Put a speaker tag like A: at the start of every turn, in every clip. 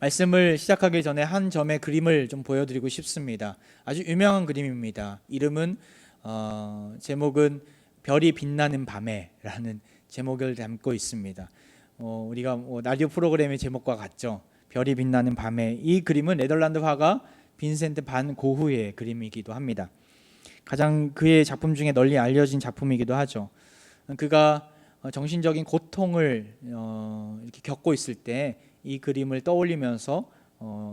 A: 말씀을 시작하기 전에 한 점의 그림을 좀 보여드리고 싶습니다. 아주 유명한 그림입니다. 이름은 제목은 별이 빛나는 밤에라는 제목을 담고 있습니다. 우리가 라디오 프로그램의 제목과 같죠. 별이 빛나는 밤에. 이 그림은 네덜란드 화가 빈센트 반 고흐의 그림이기도 합니다. 가장 그의 작품 중에 널리 알려진 작품이기도 하죠. 그가 정신적인 고통을 이렇게 겪고 있을 때 이 그림을 떠올리면서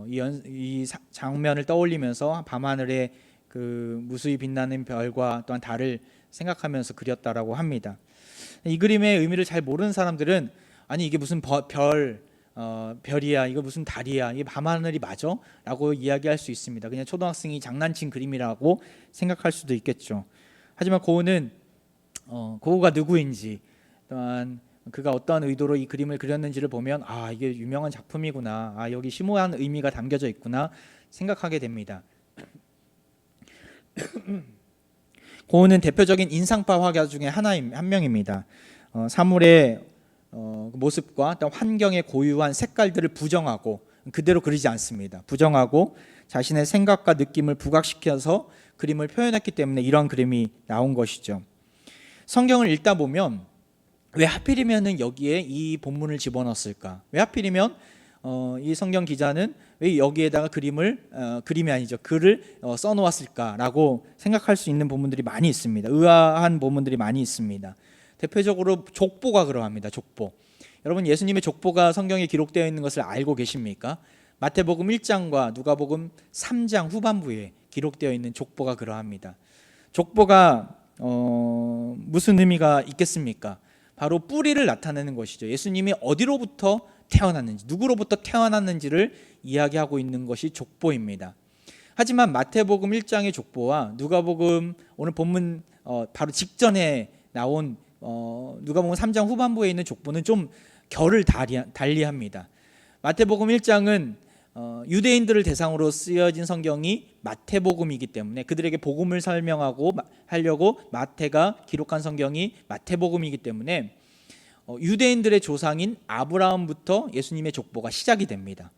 A: 이 장면을 떠올리면서 밤하늘에 그 무수히 빛나는 별과 또한 달을 생각하면서 그렸다라고 합니다. 이 그림의 의미를 잘 모르는 사람들은 아니 이게 무슨 별이야, 이거 무슨 달이야, 이게 밤하늘이 맞아? 라고 이야기할 수 있습니다. 그냥 초등학생이 장난친 그림이라고 생각할 수도 있겠죠. 하지만 고흐가 누구인지, 또한 그가 어떠한 의도로 이 그림을 그렸는지를 보면 이게 유명한 작품이구나, 여기 심오한 의미가 담겨져 있구나 생각하게 됩니다. 고흐는 대표적인 인상파 화가 중에 한 명입니다. 사물의 모습과 또 환경에 고유한 색깔들을 부정하고 그대로 그리지 않습니다. 부정하고 자신의 생각과 느낌을 부각시켜서 그림을 표현했기 때문에 이런 그림이 나온 것이죠. 성경을 읽다 보면 왜 하필이면 여기에 이 본문을 집어넣었을까? 왜 하필이면 이 성경 기자는 왜 여기에다가 그림이 아니죠, 글을 써놓았을까라고 생각할 수 있는 본문들이 많이 있습니다. 의아한 본문들이 많이 있습니다. 대표적으로 족보가 그러합니다. 족보. 여러분, 예수님의 족보가 성경에 기록되어 있는 것을 알고 계십니까? 마태복음 1장과 누가복음 3장 후반부에 기록되어 있는 족보가 그러합니다. 족보가 무슨 의미가 있겠습니까? 바로 뿌리를 나타내는 것이죠. 예수님이 어디로부터 태어났는지, 누구로부터 태어났는지를 이야기하고 있는 것이 족보입니다. 하지만 마태복음 1장의 족보와 누가복음 오늘 본문 바로 직전에 나온 누가복음 3장 후반부에 있는 족보는 좀 결을 달리합니다. 마태복음 1장은 유대인들을 대상으로 쓰여진 성경이 마태복음이기 때문에 그들에게 복음을 설명하고 하려고 마태가 기록한 성경이 마태복음이기 때문에 유대인들의 조상인 아브라함부터 예수님의 족보가 시작이 됩니다.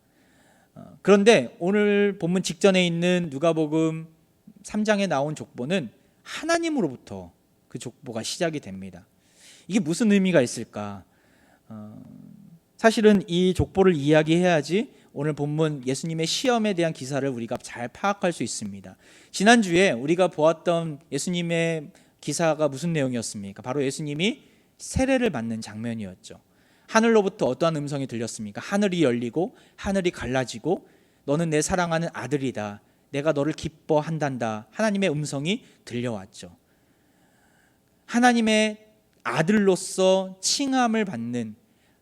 A: 그런데 오늘 본문 직전에 있는 누가복음 3장에 나온 족보는 하나님으로부터 그 족보가 시작이 됩니다. 이게 무슨 의미가 있을까? 사실은 이 족보를 이야기해야지 오늘 본문 예수님의 시험에 대한 기사를 우리가 잘 파악할 수 있습니다. 지난주에 우리가 보았던 예수님의 기사가 무슨 내용이었습니까? 바로 예수님이 세례를 받는 장면이었죠. 하늘로부터 어떠한 음성이 들렸습니까? 하늘이 열리고 하늘이 갈라지고 너는 내 사랑하는 아들이다, 내가 너를 기뻐한단다, 하나님의 음성이 들려왔죠. 하나님의 아들로서 칭함을 받는,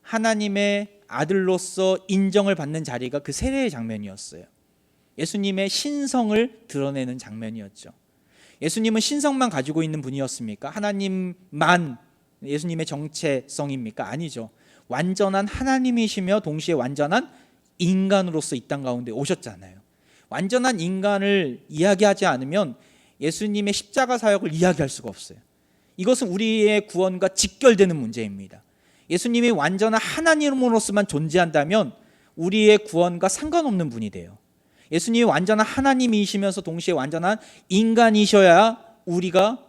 A: 하나님의 아들로서 인정을 받는 자리가 그 세례의 장면이었어요. 예수님의 신성을 드러내는 장면이었죠. 예수님은 신성만 가지고 있는 분이었습니까? 하나님만 예수님의 정체성입니까? 아니죠. 완전한 하나님이시며 동시에 완전한 인간으로서 이 땅 가운데 오셨잖아요. 완전한 인간을 이야기하지 않으면 예수님의 십자가 사역을 이야기할 수가 없어요. 이것은 우리의 구원과 직결되는 문제입니다. 예수님이 완전한 하나님으로서만 존재한다면 우리의 구원과 상관없는 분이 돼요. 예수님이 완전한 하나님이시면서 동시에 완전한 인간이셔야 우리가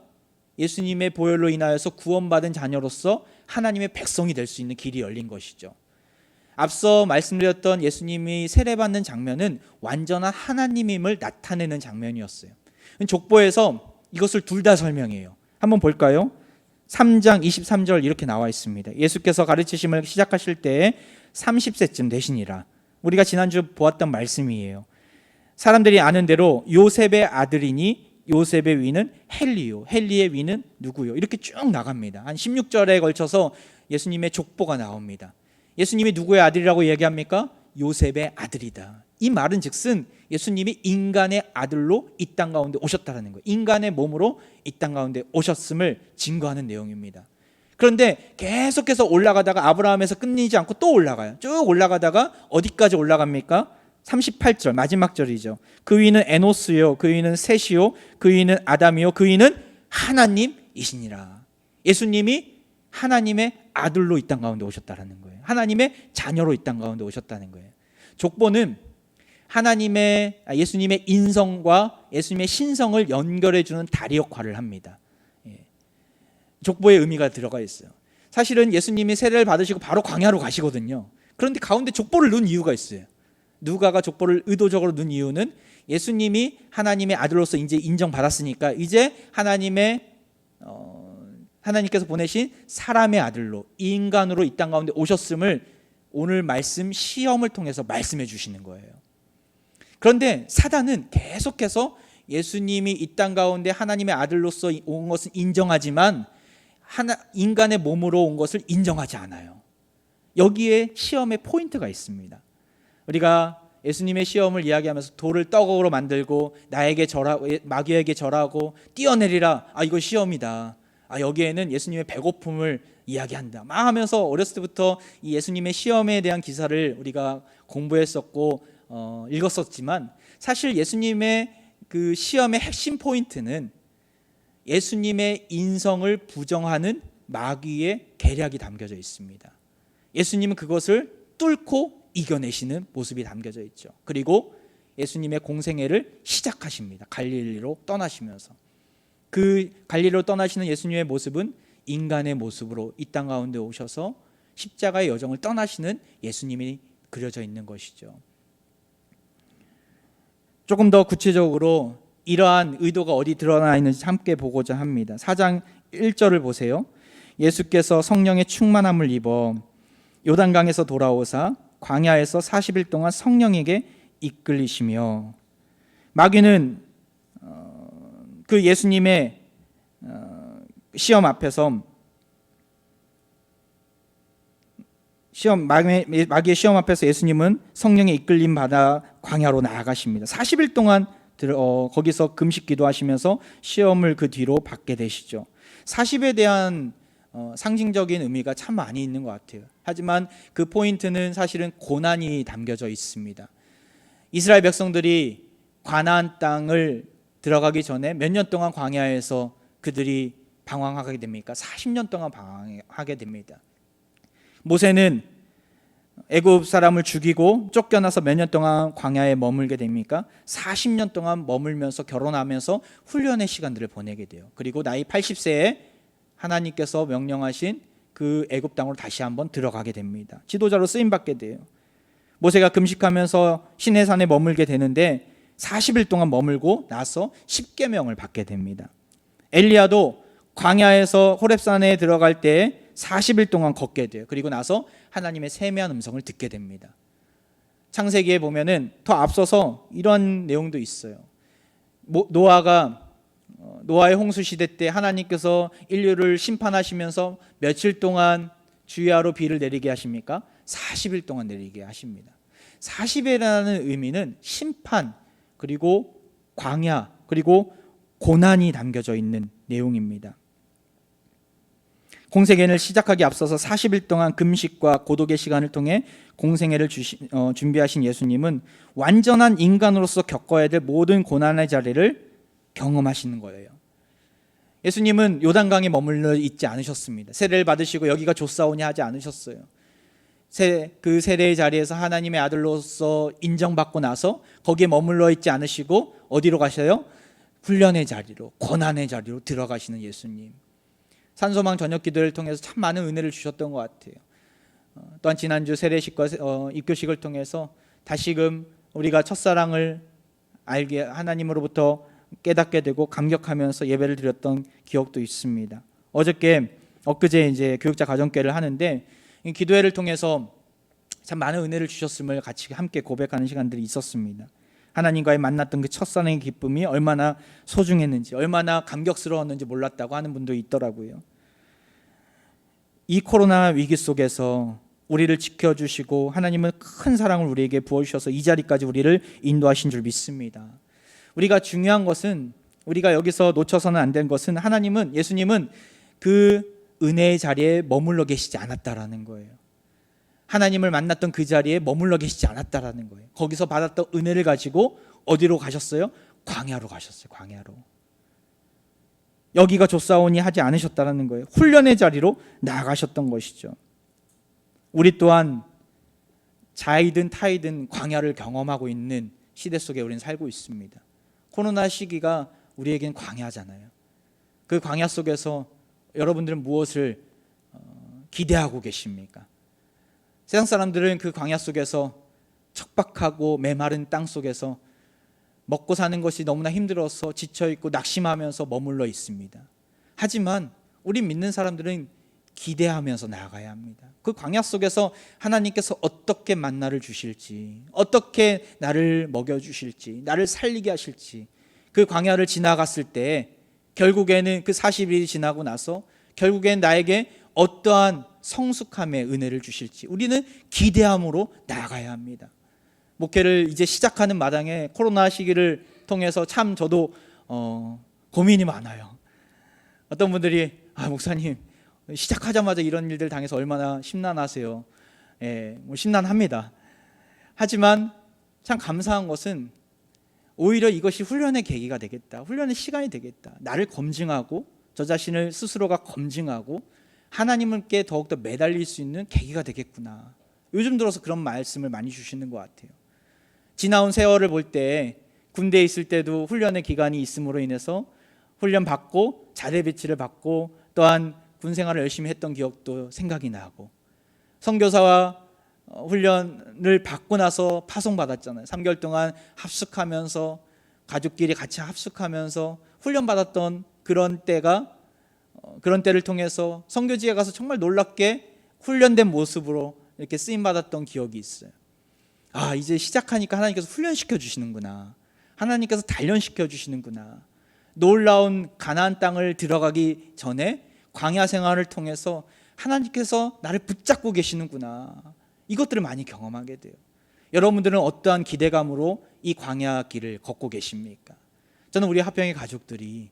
A: 예수님의 보혈로 인하여서 구원받은 자녀로서 하나님의 백성이 될 수 있는 길이 열린 것이죠. 앞서 말씀드렸던 예수님이 세례받는 장면은 완전한 하나님임을 나타내는 장면이었어요. 족보에서 이것을 둘 다 설명해요. 한번 볼까요? 3장 23절 이렇게 나와 있습니다. 예수께서 가르치심을 시작하실 때에 30세쯤 되시니라. 우리가 지난주 보았던 말씀이에요. 사람들이 아는 대로 요셉의 아들이니 요셉의 위는 헬리요, 헬리의 위는 누구요? 이렇게 쭉 나갑니다. 한 16절에 걸쳐서 예수님의 족보가 나옵니다. 예수님이 누구의 아들이라고 얘기합니까? 요셉의 아들이다. 이 말은 즉슨 예수님이 인간의 아들로 이 땅 가운데 오셨다는 거예요. 인간의 몸으로 이 땅 가운데 오셨음을 증거하는 내용입니다. 그런데 계속해서 올라가다가 아브라함에서 끊이지 않고 또 올라가요. 쭉 올라가다가 어디까지 올라갑니까? 38절 마지막 절이죠. 그 위는 에노스요, 그 위는 셋이요, 그 위는 아담이요, 그 위는 하나님이시니라. 예수님이 하나님의 아들로 이 땅 가운데 오셨다는 거예요. 하나님의 자녀로 이 땅 가운데 오셨다는 거예요. 족보는 예수님의 인성과 예수님의 신성을 연결해 주는 다리 역할을 합니다. 족보의 의미가 들어가 있어요. 사실은 예수님이 세례를 받으시고 바로 광야로 가시거든요. 그런데 가운데 족보를 넣은 이유가 있어요. 누가가 족보를 의도적으로 넣은 이유는 예수님이 하나님의 아들로서 이제 인정받았으니까 이제 하나님께서 보내신 사람의 아들로 인간으로 이 땅 가운데 오셨음을 오늘 말씀 시험을 통해서 말씀해 주시는 거예요. 그런데 사단은 계속해서 예수님이 이 땅 가운데 하나님의 아들로서 온 것은 인정하지만 인간의 몸으로 온 것을 인정하지 않아요. 여기에 시험의 포인트가 있습니다. 우리가 예수님의 시험을 이야기하면서 돌을 떡으로 만들고 나에게 절하고 마귀에게 절하고 뛰어내리라. 이거 시험이다. 여기에는 예수님의 배고픔을 이야기한다. 막 하면서 어렸을 때부터 이 예수님의 시험에 대한 기사를 우리가 공부했었고 읽었었지만 사실 예수님의 그 시험의 핵심 포인트는 예수님의 인성을 부정하는 마귀의 계략이 담겨져 있습니다. 예수님은 그것을 뚫고 이겨내시는 모습이 담겨져 있죠. 그리고 예수님의 공생애를 시작하십니다. 갈릴리로 떠나시면서 그 갈릴리로 떠나시는 예수님의 모습은 인간의 모습으로 이 땅 가운데 오셔서 십자가의 여정을 떠나시는 예수님이 그려져 있는 것이죠. 조금 더 구체적으로 이러한 의도가 어디 드러나 있는지 함께 보고자 합니다. 4장 1절을 보세요. 예수께서 성령의 충만함을 입어 요단강에서 돌아오사 광야에서 40일 동안 성령에게 이끌리시며, 마귀는 그 예수님의 시험 앞에서 마귀의 시험 앞에서 예수님은 성령의 이끌림 받아 광야로 나아가십니다. 40일 동안 거기서 금식 기도하시면서 시험을 그 뒤로 받게 되시죠. 40에 대한 상징적인 의미가 참 많이 있는 것 같아요. 하지만 그 포인트는 사실은 고난이 담겨져 있습니다. 이스라엘 백성들이 가나안 땅을 들어가기 전에 몇 년 동안 광야에서 그들이 방황하게 됩니까? 40년 동안 방황하게 됩니다. 모세는 애굽 사람을 죽이고 쫓겨나서 몇 년 동안 광야에 머물게 됩니까? 40년 동안 머물면서 결혼하면서 훈련의 시간들을 보내게 돼요. 그리고 나이 80세에 하나님께서 명령하신 그 애굽 땅으로 다시 한번 들어가게 됩니다. 지도자로 쓰임 받게 돼요. 모세가 금식하면서 시내산에 머물게 되는데 40일 동안 머물고 나서 십계명을 받게 됩니다. 엘리야도 광야에서 호렙산에 들어갈 때 40일 동안 걷게 돼요. 그리고 나서 하나님의 세미한 음성을 듣게 됩니다. 창세기에 보면은 더 앞서서 이런 내용도 있어요. 노아의 홍수 시대 때 하나님께서 인류를 심판하시면서 며칠 동안 주야로 비를 내리게 하십니까? 40일 동안 내리게 하십니다. 40일이라는 의미는 심판, 그리고 광야, 그리고 고난이 담겨져 있는 내용입니다. 공생애를 시작하기 앞서서 40일 동안 금식과 고독의 시간을 통해 공생애를 준비하신 예수님은 완전한 인간으로서 겪어야 될 모든 고난의 자리를 경험하시는 거예요. 예수님은 요단강에 머물러 있지 않으셨습니다. 세례를 받으시고 여기가 좋사오니 하지 않으셨어요. 그 세례의 자리에서 하나님의 아들로서 인정받고 나서 거기에 머물러 있지 않으시고 어디로 가셔요? 훈련의 자리로, 고난의 자리로 들어가시는 예수님. 산소망 저녁 기도를 통해서 참 많은 은혜를 주셨던 것 같아요. 또한 지난주 세례식과 입교식을 통해서 다시금 우리가 첫사랑을 알게, 하나님으로부터 깨닫게 되고 감격하면서 예배를 드렸던 기억도 있습니다. 엊그제 이제 교육자 가정교회를 하는데 기도회를 통해서 참 많은 은혜를 주셨음을 같이 함께 고백하는 시간들이 있었습니다. 하나님과의 만났던 그 첫사랑의 기쁨이 얼마나 소중했는지, 얼마나 감격스러웠는지 몰랐다고 하는 분도 있더라고요. 이 코로나 위기 속에서 우리를 지켜주시고 하나님은 큰 사랑을 우리에게 부어주셔서 이 자리까지 우리를 인도하신 줄 믿습니다. 우리가 중요한 것은, 우리가 여기서 놓쳐서는 안 된 것은, 예수님은 그 은혜의 자리에 머물러 계시지 않았다라는 거예요. 하나님을 만났던 그 자리에 머물러 계시지 않았다라는 거예요. 거기서 받았던 은혜를 가지고 어디로 가셨어요? 광야로 가셨어요. 광야로. 여기가 좋사오니 하지 않으셨다라는 거예요. 훈련의 자리로 나아가셨던 것이죠. 우리 또한 자이든 타이든 광야를 경험하고 있는 시대 속에 우리는 살고 있습니다. 코로나 시기가 우리에겐 광야잖아요. 그 광야 속에서 여러분들은 무엇을 기대하고 계십니까? 세상 사람들은 그 광야 속에서 척박하고 메마른 땅 속에서 먹고 사는 것이 너무나 힘들어서 지쳐있고 낙심하면서 머물러 있습니다. 하지만 우리 믿는 사람들은 기대하면서 나아가야 합니다. 그 광야 속에서 하나님께서 어떻게 만나를 주실지, 어떻게 나를 먹여주실지, 나를 살리게 하실지, 그 광야를 지나갔을 때 결국에는 그 40일이 지나고 나서 결국엔 나에게 어떠한 성숙함의 은혜를 주실지 우리는 기대함으로 나아가야 합니다. 목회를 이제 시작하는 마당에 코로나 시기를 통해서 참 저도 고민이 많아요. 어떤 분들이 목사님 시작하자마자 이런 일들 당해서 얼마나 심란하세요. 심란합니다. 하지만 참 감사한 것은 오히려 이것이 훈련의 계기가 되겠다, 훈련의 시간이 되겠다, 나를 검증하고 저 자신을 스스로가 검증하고 하나님께 더욱더 매달릴 수 있는 계기가 되겠구나. 요즘 들어서 그런 말씀을 많이 주시는 것 같아요. 지나온 세월을 볼 때 군대에 있을 때도 훈련의 기간이 있음으로 인해서 훈련 받고 자대 배치를 받고 또한 군 생활을 열심히 했던 기억도 생각이 나고, 선교사와 훈련을 받고 나서 파송받았잖아요. 3개월 동안 합숙하면서 가족끼리 같이 합숙하면서 훈련 받았던 그런 때를 통해서 선교지에 가서 정말 놀랍게 훈련된 모습으로 이렇게 쓰임 받았던 기억이 있어요. 이제 시작하니까 하나님께서 훈련시켜 주시는구나, 하나님께서 단련시켜 주시는구나. 놀라운 가나안 땅을 들어가기 전에 광야 생활을 통해서 하나님께서 나를 붙잡고 계시는구나, 이것들을 많이 경험하게 돼요. 여러분들은 어떠한 기대감으로 이 광야 길을 걷고 계십니까? 저는 우리 화평의 가족들이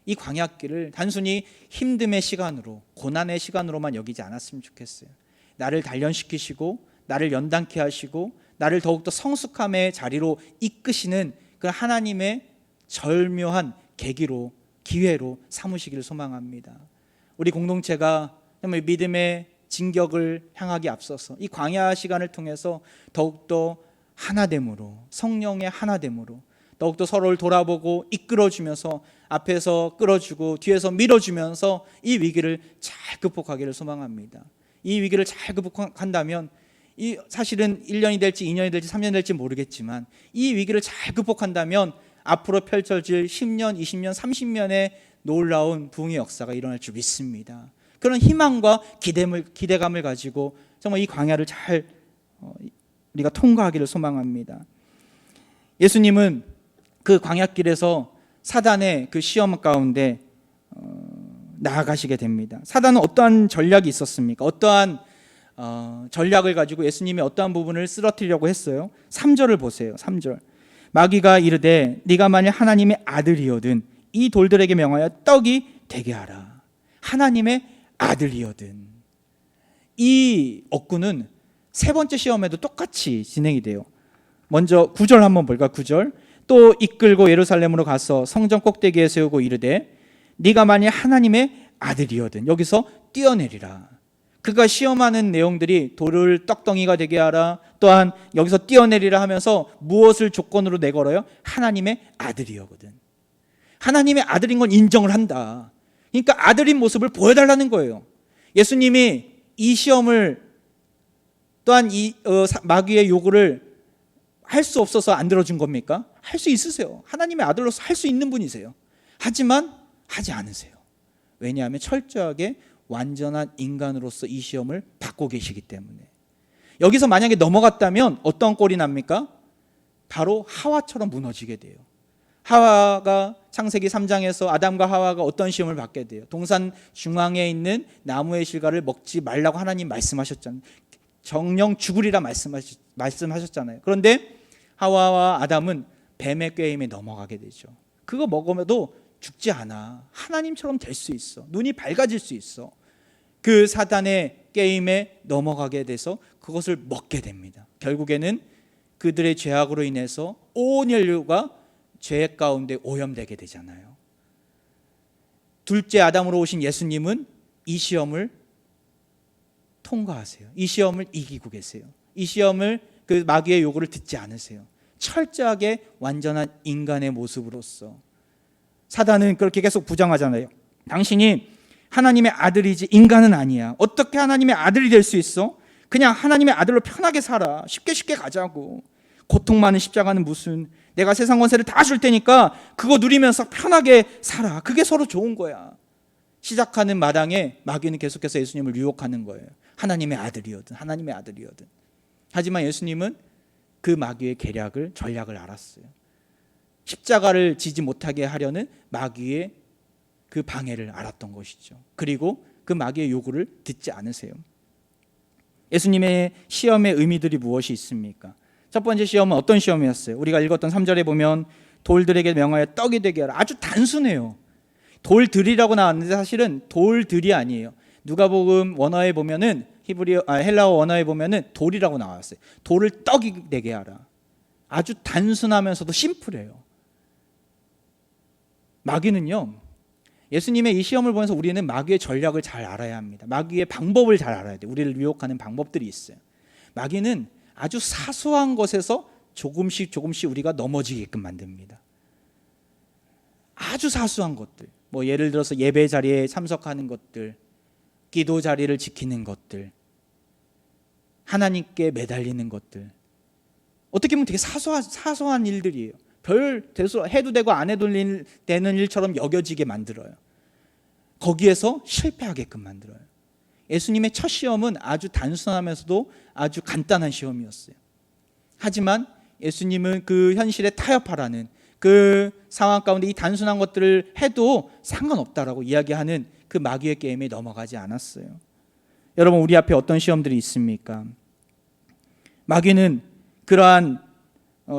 A: 이 광야 길을 단순히 힘듦의 시간으로, 고난의 시간으로만 여기지 않았으면 좋겠어요. 나를 단련시키시고 나를 연단케 하시고 나를 더욱더 성숙함의 자리로 이끄시는 그 하나님의 절묘한 계기로, 기회로 삼으시기를 소망합니다. 우리 공동체가 정말 믿음의 진격을 향하기 앞서서 이 광야 시간을 통해서 더욱더 하나됨으로, 성령의 하나됨으로 더욱더 서로를 돌아보고 이끌어주면서 앞에서 끌어주고 뒤에서 밀어주면서 이 위기를 잘 극복하기를 소망합니다. 이 위기를 잘 극복한다면 사실은 1년이 될지 2년이 될지 3년이 될지 모르겠지만 이 위기를 잘 극복한다면 앞으로 펼쳐질 10년, 20년, 30년의 놀라운 부흥의 역사가 일어날 줄 믿습니다. 그런 희망과 기대감을 가지고 정말 이 광야를 잘 우리가 통과하기를 소망합니다. 예수님은 그 광야길에서 사단의 그 시험 가운데 나아가시게 됩니다. 사단은 어떠한 전략이 있었습니까? 어떠한 전략을 가지고 예수님이 어떠한 부분을 쓰러뜨리려고 했어요? 3절을 보세요. 3절. 마귀가 이르되 네가 만일 하나님의 아들이거든 이 돌들에게 명하여 떡이 되게 하라. 하나님의 아들이거든. 이 억구는 세 번째 시험에도 똑같이 진행이 돼요. 먼저 9절 한번 볼까? 9절. 또 이끌고 예루살렘으로 가서 성전 꼭대기에 세우고 이르되 네가 만일 하나님의 아들이거든 여기서 뛰어내리라. 그가 시험하는 내용들이 돌을 떡덩이가 되게 하라, 또한 여기서 뛰어내리라 하면서 무엇을 조건으로 내걸어요? 하나님의 아들이거든. 하나님의 아들인 건 인정을 한다. 그러니까 아들인 모습을 보여달라는 거예요. 예수님이 이 시험을 또한 이 마귀의 요구를 할 수 없어서 안 들어준 겁니까? 할 수 있으세요. 하나님의 아들로서 할 수 있는 분이세요. 하지만 하지 않으세요. 왜냐하면 철저하게 완전한 인간으로서 이 시험을 받고 계시기 때문에. 여기서 만약에 넘어갔다면 어떤 꼴이 납니까? 바로 하와처럼 무너지게 돼요. 하와가 창세기 3장에서 아담과 하와가 어떤 시험을 받게 돼요? 동산 중앙에 있는 나무의 실과를 먹지 말라고 하나님 말씀하셨잖아요. 정령 죽으리라 말씀하셨잖아요. 그런데 하와와 아담은 뱀의 꾀임에 넘어가게 되죠. 그거 먹으면도 죽지 않아. 하나님처럼 될 수 있어. 눈이 밝아질 수 있어. 그 사단의 게임에 넘어가게 돼서 그것을 먹게 됩니다. 결국에는 그들의 죄악으로 인해서 온 인류가 죄 가운데 오염되게 되잖아요. 둘째 아담으로 오신 예수님은 이 시험을 통과하세요. 이 시험을 이기고 계세요. 이 시험을 그 마귀의 요구를 듣지 않으세요. 철저하게 완전한 인간의 모습으로서. 사단은 그렇게 계속 부정하잖아요. 당신이 하나님의 아들이지 인간은 아니야. 어떻게 하나님의 아들이 될 수 있어? 그냥 하나님의 아들로 편하게 살아. 쉽게 가자고. 고통 많은 십자가는 무슨, 내가 세상 권세를 다 줄 테니까 그거 누리면서 편하게 살아. 그게 서로 좋은 거야. 시작하는 마당에 마귀는 계속해서 예수님을 유혹하는 거예요. 하나님의 아들이거든. 하지만 예수님은 그 마귀의 계략을, 전략을 알았어요. 십자가를 지지 못하게 하려는 마귀의 그 방해를 알았던 것이죠. 그리고 그 마귀의 요구를 듣지 않으세요. 예수님의 시험의 의미들이 무엇이 있습니까? 첫 번째 시험은 어떤 시험이었어요? 우리가 읽었던 3절에 보면 돌들에게 명하여 떡이 되게 하라. 아주 단순해요. 돌들이라고 나왔는데 사실은 돌들이 아니에요. 누가복음 원어에 보면은 헬라어 원어에 보면은 돌이라고 나왔어요. 돌을 떡이 되게 하라. 아주 단순하면서도 심플해요. 마귀는요, 예수님의 이 시험을 보면서 우리는 마귀의 전략을 잘 알아야 합니다. 마귀의 방법을 잘 알아야 돼요. 우리를 유혹하는 방법들이 있어요. 마귀는 아주 사소한 것에서 조금씩 우리가 넘어지게끔 만듭니다. 아주 사소한 것들, 예를 들어서 예배 자리에 참석하는 것들, 기도 자리를 지키는 것들, 하나님께 매달리는 것들, 어떻게 보면 되게 사소한 일들이에요. 별 해도 되고 안 해도 되는 일처럼 여겨지게 만들어요. 거기에서 실패하게끔 만들어요. 예수님의 첫 시험은 아주 단순하면서도 아주 간단한 시험이었어요. 하지만 예수님은 그 현실에 타협하라는 그 상황 가운데 이 단순한 것들을 해도 상관없다라고 이야기하는 그 마귀의 게임에 넘어가지 않았어요. 여러분, 우리 앞에 어떤 시험들이 있습니까? 마귀는 그러한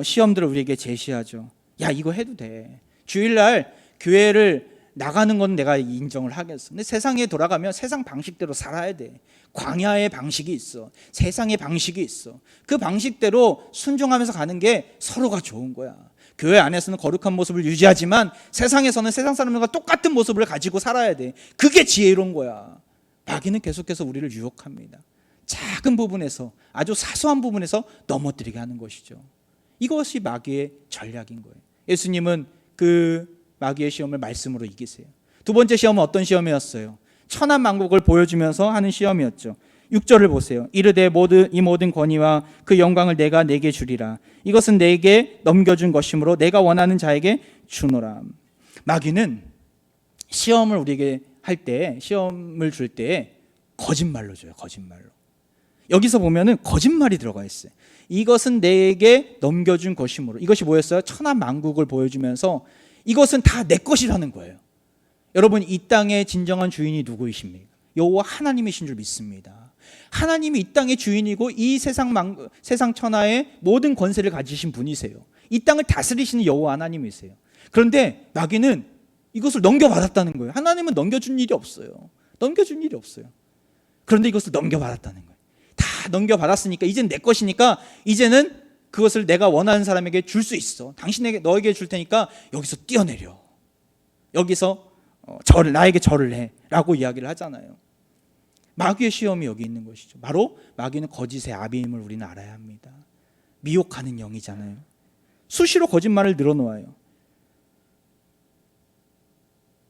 A: 시험들을 우리에게 제시하죠. 야, 이거 해도 돼. 주일날 교회를 나가는 건 내가 인정을 하겠어. 근데 세상에 돌아가면 세상 방식대로 살아야 돼. 광야의 방식이 있어. 세상의 방식이 있어. 그 방식대로 순종하면서 가는 게 서로가 좋은 거야. 교회 안에서는 거룩한 모습을 유지하지만 세상에서는 세상 사람들과 똑같은 모습을 가지고 살아야 돼. 그게 지혜로운 거야. 마귀는 계속해서 우리를 유혹합니다. 작은 부분에서, 아주 사소한 부분에서 넘어뜨리게 하는 것이죠. 이것이 마귀의 전략인 거예요. 예수님은 그 마귀의 시험을 말씀으로 이기세요. 두 번째 시험은 어떤 시험이었어요? 천하만국을 보여주면서 하는 시험이었죠. 6절을 보세요. 이르되 이 모든 권위와 그 영광을 내가 내게 주리라. 이것은 내게 넘겨준 것이므로 내가 원하는 자에게 주노라. 마귀는 시험을 우리에게 할 때, 시험을 줄 때 거짓말로 줘요. 거짓말로. 여기서 보면은 거짓말이 들어가 있어요. 이것은 내게 넘겨준 것이므로. 이것이 뭐였어요? 천하만국을 보여주면서 이것은 다 내 것이라는 거예요. 여러분, 이 땅의 진정한 주인이 누구이십니까? 여호와 하나님이신 줄 믿습니다. 하나님이 이 땅의 주인이고 이 세상 천하의 모든 권세를 가지신 분이세요. 이 땅을 다스리시는 여호와 하나님이세요. 그런데 마귀는 이것을 넘겨받았다는 거예요. 하나님은 넘겨준 일이 없어요. 그런데 이것을 넘겨받았다는 거예요. 다 넘겨받았으니까 이제는 내 것이니까 이제는 그것을 내가 원하는 사람에게 줄 수 있어. 너에게 줄 테니까 여기서 뛰어내려. 여기서 나에게 절을 해 라고 이야기를 하잖아요. 마귀의 시험이 여기 있는 것이죠. 바로 마귀는 거짓의 아비임을 우리는 알아야 합니다. 미혹하는 영이잖아요. 수시로 거짓말을 늘어놓아요.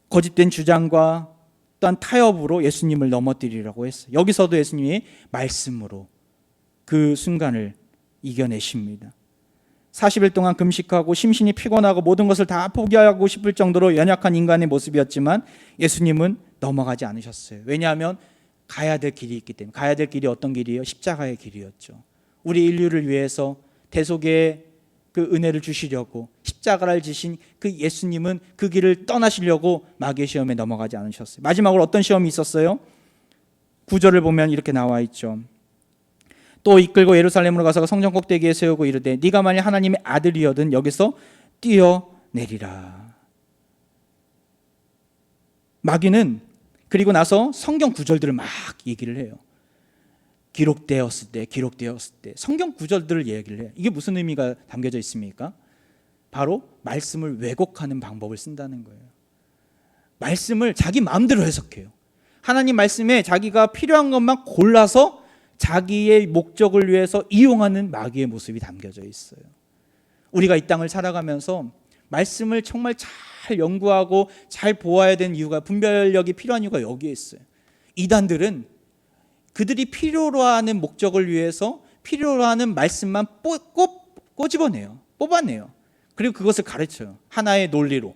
A: 거짓된 주장과 또한 타협으로 예수님을 넘어뜨리라고 했어요. 여기서도 예수님이 말씀으로 그 순간을 이겨내십니다. 40일 동안 금식하고 심신이 피곤하고 모든 것을 다 포기하고 싶을 정도로 연약한 인간의 모습이었지만 예수님은 넘어가지 않으셨어요. 왜냐하면 가야 될 길이 있기 때문에. 가야 될 길이 어떤 길이에요? 십자가의 길이었죠. 우리 인류를 위해서 대속의 그 은혜를 주시려고 십자가를 지신 그 예수님은 그 길을 떠나시려고 마귀의 시험에 넘어가지 않으셨어요. 마지막으로 어떤 시험이 있었어요? 9절을 보면 이렇게 나와 있죠. 또 이끌고 예루살렘으로 가서 성전 꼭대기에 세우고 이르되 네가 만일 하나님의 아들이여든 여기서 뛰어내리라. 마귀는 그리고 나서 성경 구절들을 막 얘기를 해요. 기록되었을 때 성경 구절들을 얘기를 해요. 이게 무슨 의미가 담겨져 있습니까? 바로 말씀을 왜곡하는 방법을 쓴다는 거예요. 말씀을 자기 마음대로 해석해요. 하나님 말씀에 자기가 필요한 것만 골라서 자기의 목적을 위해서 이용하는 마귀의 모습이 담겨져 있어요. 우리가 이 땅을 살아가면서 말씀을 정말 잘 연구하고 잘 보아야 되는 이유가, 분별력이 필요한 이유가 여기에 있어요. 이단들은 그들이 필요로 하는 목적을 위해서 필요로 하는 말씀만 꼬집어내요. 뽑아내요. 그리고 그것을 가르쳐요. 하나의 논리로.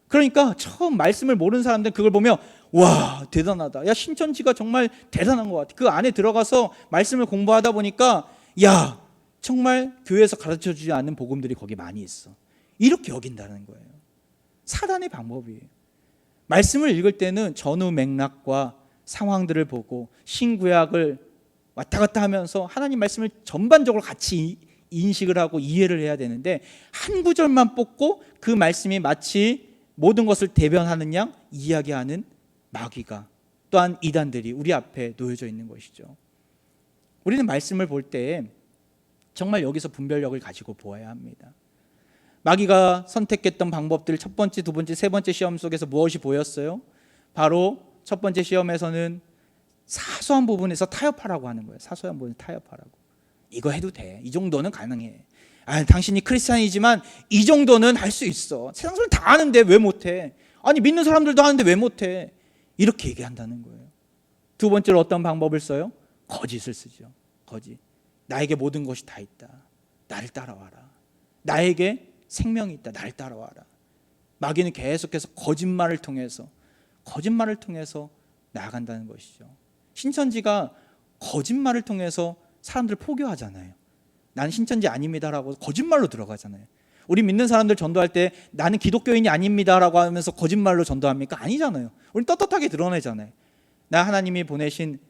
A: 그러니까 처음 말씀을 모르는 사람들은 그걸 보면 와, 대단하다. 야, 신천지가 정말 대단한 것 같아. 그 안에 들어가서 말씀을 공부하다 보니까 야, 정말 교회에서 가르쳐주지 않는 복음들이 거기 많이 있어. 이렇게 여긴다는 거예요. 사단의 방법이에요. 말씀을 읽을 때는 전후 맥락과 상황들을 보고 신구약을 왔다 갔다 하면서 하나님 말씀을 전반적으로 같이 인식을 하고 이해를 해야 되는데, 한 구절만 뽑고 그 말씀이 마치 모든 것을 대변하는 양 이야기하는 마귀가, 또한 이단들이 우리 앞에 놓여져 있는 것이죠. 우리는 말씀을 볼 때 정말 여기서 분별력을 가지고 보아야 합니다. 마귀가 선택했던 방법들, 첫 번째, 두 번째, 세 번째 시험 속에서 무엇이 보였어요? 바로 첫 번째 시험에서는 사소한 부분에서 타협하라고 하는 거예요. 사소한 부분에 타협하라고. 이거 해도 돼. 이 정도는 가능해. 아, 당신이 크리스찬이지만 이 정도는 할 수 있어. 세상 사람 다 하는데 왜 못해? 아니, 믿는 사람들도 하는데 왜 못해? 이렇게 얘기한다는 거예요. 두 번째로 어떤 방법을 써요? 거짓을 쓰죠. 거짓. 나에게 모든 것이 다 있다. 나를 따라와라. 나에게 생명이 있다. 나를 따라와라. 마귀는 계속해서 거짓말을 통해서 나아간다는 것이죠. 신천지가 거짓말을 통해서 사람들을 포교하잖아요. 나는 신천지 아닙니다라고 거짓말로 들어가잖아요. 우리 믿는 사람들 전도할 때 나는 기독교인이 아닙니다라고 하면서 거짓말로 전도합니까? 아니잖아요. 우리는 떳떳하게 드러내잖아요. 나 하나님이 보내신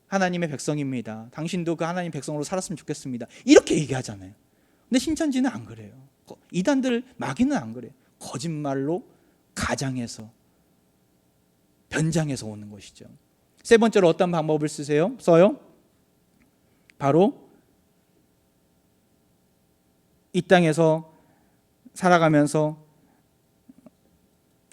A: 하나님의 백성입니다. 당신도 그 하나님 백성으로 살았으면 좋겠습니다. 이렇게 얘기하잖아요. 근데 신천지는 안 그래요. 이단들, 마귀는 안 그래요. 거짓말로 가장해서, 변장해서 오는 것이죠. 세 번째로 어떤 방법을 써요? 바로 이 땅에서 살아가면서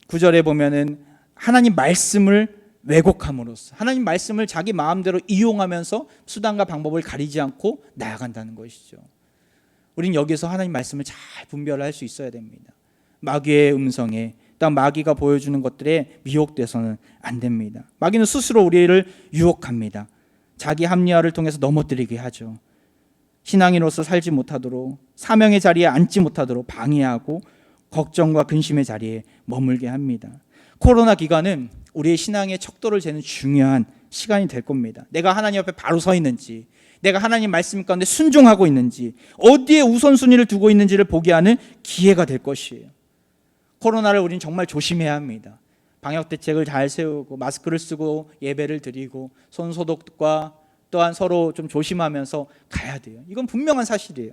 A: 9절에 보면은 하나님 말씀을 왜곡함으로써, 하나님 말씀을 자기 마음대로 이용하면서 수단과 방법을 가리지 않고 나아간다는 것이죠. 우린 여기서 하나님 말씀을 잘 분별할 수 있어야 됩니다. 마귀의 음성에, 또 마귀가 보여주는 것들에 미혹돼서는 안 됩니다. 마귀는 스스로 우리를 유혹합니다. 자기 합리화를 통해서 넘어뜨리게 하죠. 신앙인으로서 살지 못하도록, 사명의 자리에 앉지 못하도록 방해하고 걱정과 근심의 자리에 머물게 합니다. 코로나 기간은 우리의 신앙의 척도를 재는 중요한 시간이 될 겁니다. 내가 하나님 앞에 바로 서 있는지, 내가 하나님 말씀 가운데 순종하고 있는지, 어디에 우선순위를 두고 있는지를 보게 하는 기회가 될 것이에요. 코로나를 우리는 정말 조심해야 합니다. 방역 대책을 잘 세우고 마스크를 쓰고 예배를 드리고 손소독과 또한 서로 좀 조심하면서 가야 돼요. 이건 분명한 사실이에요.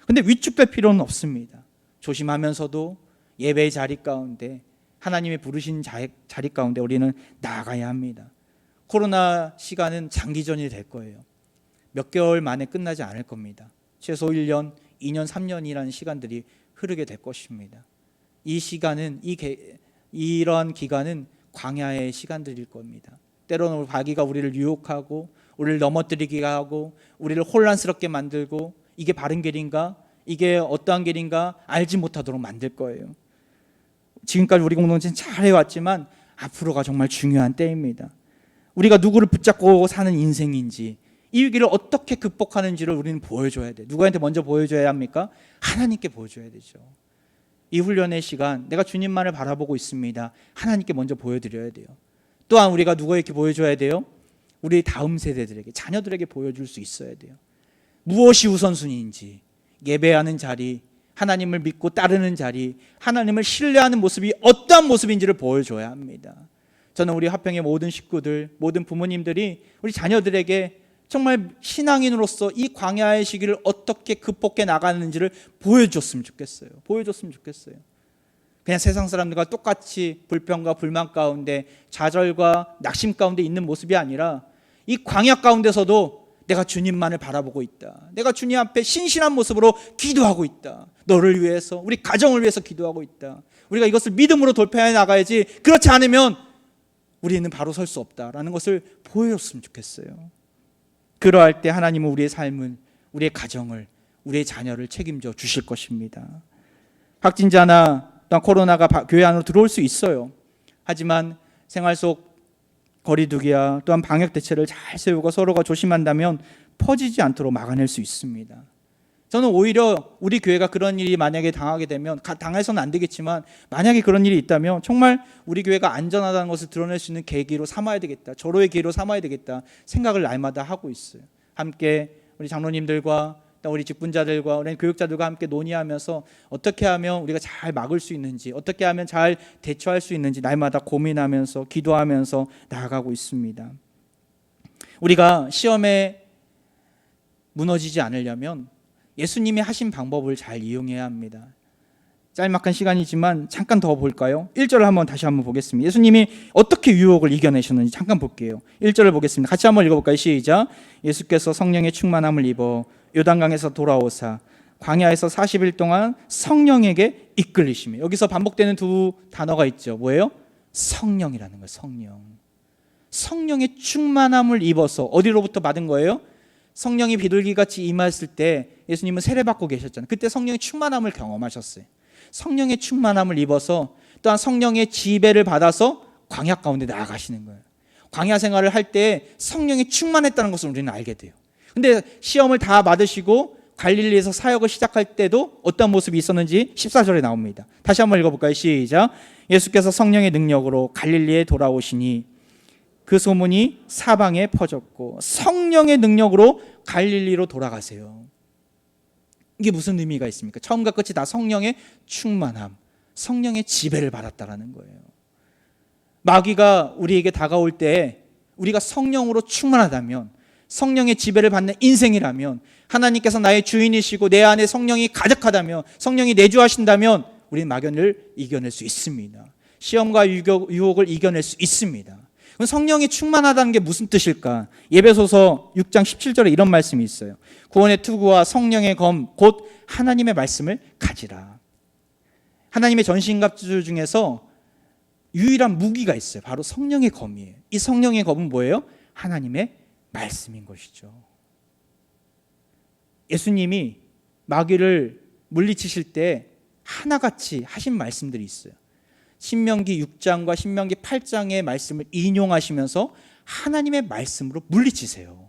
A: 근데 위축될 필요는 없습니다. 조심하면서도 예배의 자리 가운데, 하나님이 부르신 자리 가운데 우리는 나아가야 합니다. 코로나 시간은 장기전이 될 거예요. 몇 개월 만에 끝나지 않을 겁니다. 최소 1년, 2년, 3년이라는 시간들이 흐르게 될 것입니다. 이 시간은, 이런 기간은 광야의 시간들일 겁니다. 때로는 마귀가 우리를 유혹하고 우리를 넘어뜨리게 하고 우리를 혼란스럽게 만들고, 이게 바른 길인가? 이게 어떠한 길인가? 알지 못하도록 만들 거예요. 지금까지 우리 공동체는 잘 해왔지만 앞으로가 정말 중요한 때입니다. 우리가 누구를 붙잡고 사는 인생인지, 이 위기를 어떻게 극복하는지를 우리는 보여줘야 돼요. 누구한테 먼저 보여줘야 합니까? 하나님께 보여줘야 되죠. 이 훈련의 시간, 내가 주님만을 바라보고 있습니다. 하나님께 먼저 보여드려야 돼요. 또한 우리가 누구에게 보여줘야 돼요? 우리 다음 세대들에게, 자녀들에게 보여줄 수 있어야 돼요. 무엇이 우선순위인지, 예배하는 자리, 하나님을 믿고 따르는 자리, 하나님을 신뢰하는 모습이 어떠한 모습인지를 보여줘야 합니다. 저는 우리 화평의 모든 식구들, 모든 부모님들이 우리 자녀들에게 정말 신앙인으로서 이 광야의 시기를 어떻게 극복해 나가는지를 보여줬으면 좋겠어요. 그냥 세상 사람들과 똑같이 불평과 불만 가운데, 좌절과 낙심 가운데 있는 모습이 아니라, 이 광야 가운데서도 내가 주님만을 바라보고 있다. 내가 주님 앞에 신실한 모습으로 기도하고 있다. 너를 위해서, 우리 가정을 위해서 기도하고 있다. 우리가 이것을 믿음으로 돌파해 나가야지, 그렇지 않으면 우리는 바로 설 수 없다라는 것을 보여줬으면 좋겠어요. 그러할 때 하나님은 우리의 삶을, 우리의 가정을, 우리의 자녀를 책임져 주실 것입니다. 확진자나 또한 코로나가 교회 안으로 들어올 수 있어요. 하지만 생활 속 거리두기와 또한 방역 대책을 잘 세우고 서로가 조심한다면 퍼지지 않도록 막아낼 수 있습니다. 저는 오히려 우리 교회가 그런 일이 만약에 당하게 되면, 당해서는 안 되겠지만 만약에 그런 일이 있다면 정말 우리 교회가 안전하다는 것을 드러낼 수 있는 계기로 삼아야 되겠다, 절호의 기회로 삼아야 되겠다 생각을 날마다 하고 있어요. 함께 우리 장로님들과 또 우리 직분자들과 우리 교육자들과 함께 논의하면서 어떻게 하면 우리가 잘 막을 수 있는지, 어떻게 하면 잘 대처할 수 있는지 날마다 고민하면서 기도하면서 나아가고 있습니다. 우리가 시험에 무너지지 않으려면 예수님이 하신 방법을 잘 이용해야 합니다. 짤막한 시간이지만 잠깐 더 볼까요? 1절을 다시 한번 보겠습니다. 예수님이 어떻게 유혹을 이겨내셨는지 잠깐 볼게요. 1절을 보겠습니다. 같이 한번 읽어볼까요? 시작. 예수께서 성령의 충만함을 입어 요단강에서 돌아오사 광야에서 40일 동안 성령에게 이끌리시며, 여기서 반복되는 두 단어가 있죠. 뭐예요? 성령이라는 거예요. 성령. 성령의 충만함을 입어서 어디로부터 받은 거예요? 성령이 비둘기같이 임하였을 때 예수님은 세례받고 계셨잖아요. 그때 성령의 충만함을 경험하셨어요. 성령의 충만함을 입어서 또한 성령의 지배를 받아서 광야 가운데 나아가시는 거예요. 광야 생활을 할 때 성령이 충만했다는 것을 우리는 알게 돼요. 근데 시험을 다 받으시고 갈릴리에서 사역을 시작할 때도 어떤 모습이 있었는지 14절에 나옵니다. 다시 한번 읽어볼까요? 시작. 예수께서 성령의 능력으로 갈릴리에 돌아오시니 그 소문이 사방에 퍼졌고 성령의 능력으로 갈릴리로 돌아가세요. 이게 무슨 의미가 있습니까? 처음과 끝이 다 성령의 충만함, 성령의 지배를 받았다라는 거예요. 마귀가 우리에게 다가올 때 우리가 성령으로 충만하다면, 성령의 지배를 받는 인생이라면, 하나님께서 나의 주인이시고 내 안에 성령이 가득하다면, 성령이 내주하신다면 우리는 마귀를 이겨낼 수 있습니다. 시험과 유혹을 이겨낼 수 있습니다. 그럼 성령이 충만하다는 게 무슨 뜻일까? 예배소서 6장 17절에 이런 말씀이 있어요. 구원의 투구와 성령의 검 곧 하나님의 말씀을 가지라. 하나님의 전신갑주 중에서 유일한 무기가 있어요. 바로 성령의 검이에요. 이 성령의 검은 뭐예요? 하나님의 말씀인 것이죠. 예수님이 마귀를 물리치실 때 하나같이 하신 말씀들이 있어요. 신명기 6장과 신명기 8장의 말씀을 인용하시면서 하나님의 말씀으로 물리치세요.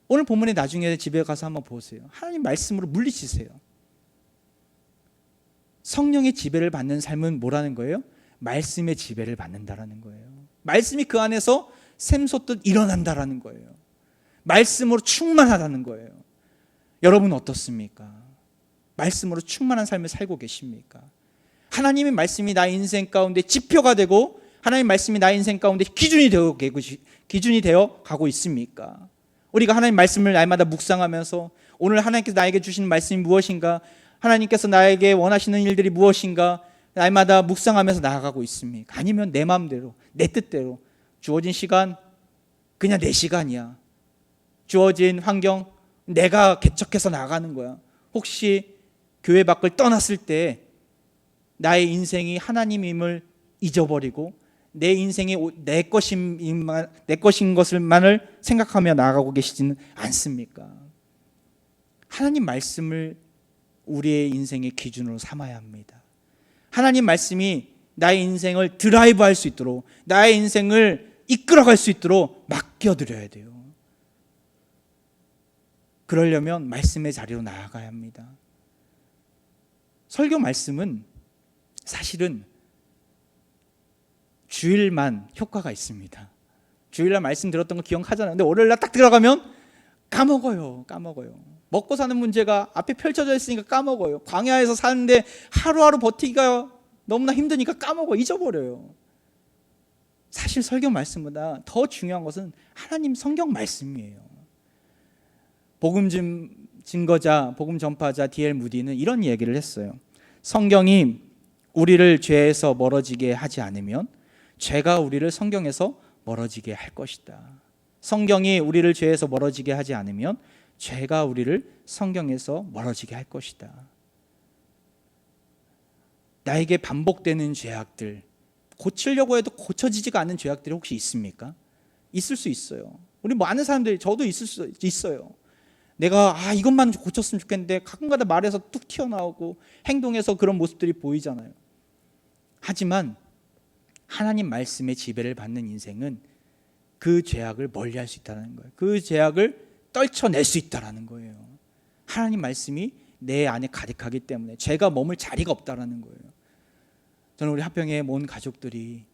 A: 오늘 본문에 나중에 집에 가서 한번 보세요. 하나님 말씀으로 물리치세요. 성령의 지배를 받는 삶은 뭐라는 거예요? 말씀의 지배를 받는다라는 거예요. 말씀이 그 안에서 샘솟듯 일어난다라는 거예요. 말씀으로 충만하다는 거예요. 여러분은 어떻습니까? 말씀으로 충만한 삶을 살고 계십니까? 하나님의 말씀이 나의 인생 가운데 지표가 되고 하나님의 말씀이 나의 인생 가운데 기준이 되어 가고 있습니까? 우리가 하나님의 말씀을 날마다 묵상하면서 오늘 하나님께서 나에게 주시는 말씀이 무엇인가, 하나님께서 나에게 원하시는 일들이 무엇인가 날마다 묵상하면서 나아가고 있습니까? 아니면 내 마음대로, 내 뜻대로 주어진 시간 그냥 내 시간이야, 주어진 환경 내가 개척해서 나가는 거야. 혹시 교회 밖을 떠났을 때 나의 인생이 하나님임을 잊어버리고 내 인생이 내 것인 것을만을 생각하며 나아가고 계시지는 않습니까? 하나님 말씀을 우리의 인생의 기준으로 삼아야 합니다. 하나님 말씀이 나의 인생을 드라이브할 수 있도록, 나의 인생을 이끌어갈 수 있도록 맡겨드려야 돼요. 그러려면 말씀의 자리로 나아가야 합니다. 설교 말씀은 사실은 주일만 효과가 있습니다. 주일날 말씀 들었던 거 기억하잖아요. 근데 월요일날 딱 들어가면 까먹어요. 먹고 사는 문제가 앞에 펼쳐져 있으니까 까먹어요. 광야에서 사는데 하루하루 버티기가 너무나 힘드니까 까먹어, 잊어버려요. 사실 설교 말씀보다 더 중요한 것은 하나님 성경 말씀이에요. 복음 증거자, 복음 전파자 D.L. 무디는 이런 얘기를 했어요. 성경이 우리를 죄에서 멀어지게 하지 않으면 죄가 우리를 성경에서 멀어지게 할 것이다. 성경이 우리를 죄에서 멀어지게 하지 않으면 죄가 우리를 성경에서 멀어지게 할 것이다. 나에게 반복되는 죄악들, 고치려고 해도 고쳐지지가 않는 죄악들이 혹시 있습니까? 있을 수 있어요. 우리 많은 사람들이, 저도 있을 수 있어요. 내가 이것만 고쳤으면 좋겠는데 가끔가다 말에서 뚝 튀어나오고 행동에서 그런 모습들이 보이잖아요. 하지만 하나님 말씀의 지배를 받는 인생은 그 죄악을 멀리할 수 있다는 거예요. 그 죄악을 떨쳐낼 수 있다는 거예요. 하나님 말씀이 내 안에 가득하기 때문에 죄가 머물 자리가 없다는 거예요. 저는 우리 화평의 모든 가족들이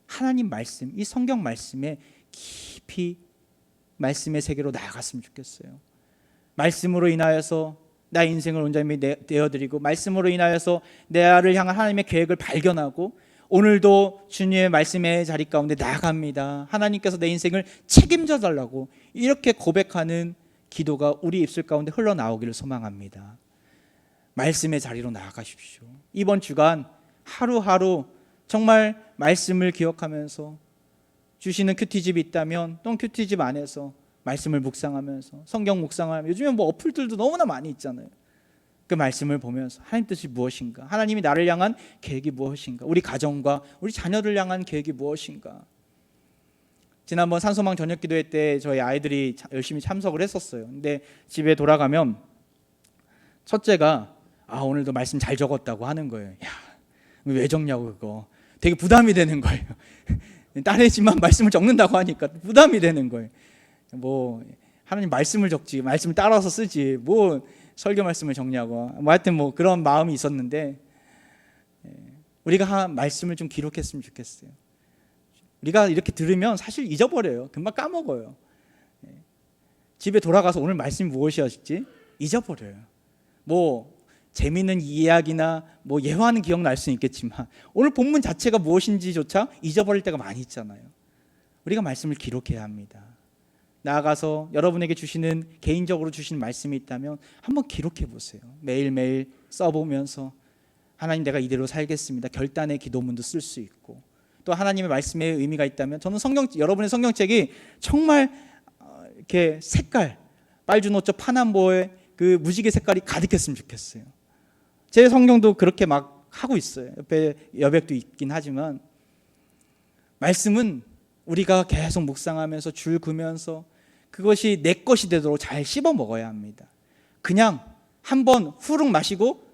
A: 하나님 말씀, 이 성경 말씀에 깊이 말씀의 세계로 나아갔으면 좋겠어요. 말씀으로 인하여서 나의 인생을 온전히 내어드리고, 말씀으로 인하여서 나를 향한 하나님의 계획을 발견하고, 오늘도 주님의 말씀의 자리 가운데 나아갑니다. 하나님께서 내 인생을 책임져 달라고 이렇게 고백하는 기도가 우리 입술 가운데 흘러나오기를 소망합니다. 말씀의 자리로 나아가십시오. 이번 주간 하루하루 정말 말씀을 기억하면서, 주시는 큐티집이 있다면 또 큐티집 안에서 말씀을 묵상하면서, 성경 묵상하면서, 요즘에 어플들도 너무나 많이 있잖아요. 그 말씀을 보면서 하나님 뜻이 무엇인가, 하나님이 나를 향한 계획이 무엇인가, 우리 가정과 우리 자녀를 향한 계획이 무엇인가. 지난번 산소망 저녁 기도회 때 저희 아이들이 열심히 참석을 했었어요. 근데 집에 돌아가면 첫째가 오늘도 말씀 잘 적었다고 하는 거예요. 야, 왜 적냐고, 그거 되게 부담이 되는 거예요. 딸애지만 말씀을 적는다고 하니까 부담이 되는 거예요. 뭐 하나님 말씀을 적지, 말씀을 따라서 쓰지, 뭐 설교 말씀을 적냐고. 하여튼 뭐 그런 마음이 있었는데, 우리가 말씀을 좀 기록했으면 좋겠어요. 우리가 이렇게 들으면 사실 잊어버려요. 금방 까먹어요. 집에 돌아가서 오늘 말씀이 무엇이었지? 잊어버려요. 뭐 재미있는 이야기나 뭐 예화는 기억날 수는 있겠지만 오늘 본문 자체가 무엇인지조차 잊어버릴 때가 많이 있잖아요. 우리가 말씀을 기록해야 합니다. 나아가서 여러분에게 주시는, 개인적으로 주시는 말씀이 있다면 한번 기록해 보세요. 매일매일 써보면서 하나님, 내가 이대로 살겠습니다. 결단의 기도문도 쓸 수 있고, 또 하나님의 말씀에 의미가 있다면, 저는 여러분의 성경책이 정말 이렇게 색깔, 빨주노초 파남보의 그 무지개 색깔이 가득했으면 좋겠어요. 제 성경도 그렇게 막 하고 있어요. 옆에 여백도 있긴 하지만, 말씀은 우리가 계속 묵상하면서 줄 그면서 그것이 내 것이 되도록 잘 씹어 먹어야 합니다. 그냥 한번 후룩 마시고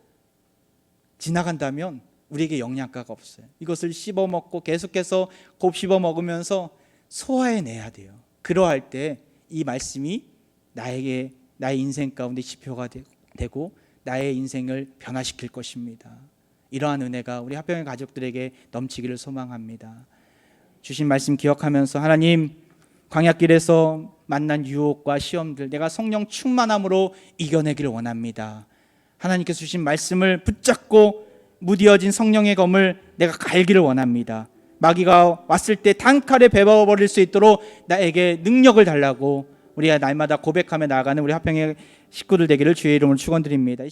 A: 지나간다면 우리에게 영양가가 없어요. 이것을 씹어 먹고 계속해서 곱씹어 먹으면서 소화해내야 돼요. 그러할 때 이 말씀이 나의 인생 가운데 지표가 되고 나의 인생을 변화시킬 것입니다. 이러한 은혜가 우리 화평의 가족들에게 넘치기를 소망합니다. 주신 말씀 기억하면서, 하나님, 광야길에서 만난 유혹과 시험들 내가 성령 충만함으로 이겨내기를 원합니다. 하나님께서 주신 말씀을 붙잡고 무디어진 성령의 검을 내가 갈기를 원합니다. 마귀가 왔을 때 단칼에 베어버릴 수 있도록 나에게 능력을 달라고 우리가 날마다 고백하며 나아가는 우리 화평의 식구들 되기를 주의 이름으로 축원드립니다.